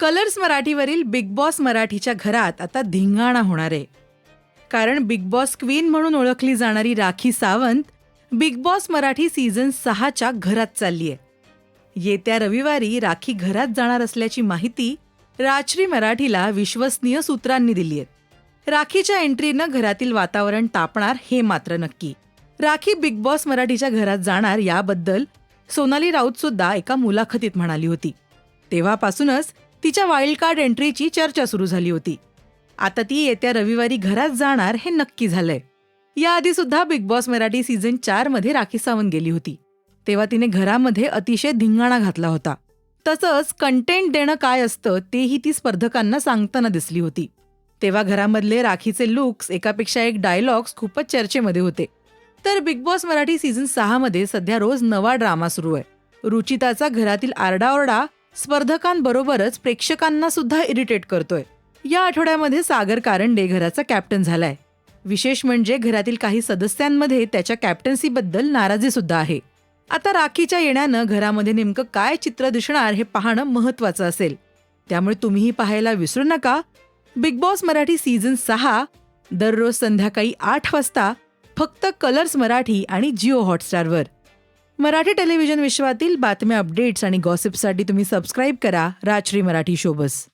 Colours मराठीवरील big boss मराठीच्या घरात आता धिंगाणा होणार आहे. कारण बिग बॉस क्वीन म्हणून ओळखली जाणारी Rakhi Sawant Bigg Boss Marathi season 6च्या घरात चालली आहे. येत्या रविवारी राखी घरात जाणार असल्याची माहिती राजश्री मराठीला विश्वसनीय सूत्रांनी दिली आहे. राखीच्या एंट्रीनं घरातील वातावरण तापणार हे मात्र नक्की. राखी बिग बॉस मराठीच्या घरात जाणार याबद्दल सोनाली राऊत सुद्धा एका मुलाखतीत म्हणाली होती. तेव्हापासूनच तिच्या वाईल्ड कार्ड एंट्रीची चर्चा सुरू झाली होती. आता ती येत्या रविवारी घरात जाणार हे नक्की झालंय. याआधी सुद्धा बिग बॉस मराठी सीझन 4 मध्ये राखी सावंत गेली होती. तेव्हा तिने घरामध्ये अतिशय धिंगाणा घातला होता. तसंच कंटेंट देणं काय असतं तेही ती स्पर्धकांना सांगताना दिसली होती. तेव्हा घरामधले राखीचे लुक्स, एकापेक्षा एक डायलॉग्स खूपच चर्चेमध्ये होते. तर बिग बॉस मराठी सीझन 6 मध्ये सध्या रोज नवा ड्रामा सुरू आहे. रुचिताचा घरातील आरडाओरडा स्पर्धकांबरोबरच प्रेक्षकांना सुद्धा इरिटेट करतोय. या आठवड्यामध्ये सागर कारंडे घराचा कॅप्टन झालाय. विशेष म्हणजे घरातील काही सदस्यांमध्ये त्याच्या कॅप्टन्सीबद्दल नाराजी सुद्धा आहे. आता राखीच्या येण्यानं घरामध्ये नेमकं काय चित्र दिसणार हे पाहणं महत्त्वाचं असेल. त्यामुळे तुम्हीही पाहायला विसरू नका बिग बॉस मराठी सीझन 6 दररोज संध्याकाळी 8 वाजता फक्त कलर्स मराठी आणि जिओ हॉटस्टारवर. मराठी टेलिव्हिजन विश्वातील बातम्या, अपडेट्स आणि गॉसिपसाठी तुम्ही सबस्क्राईब करा राजश्री मराठी शोबस.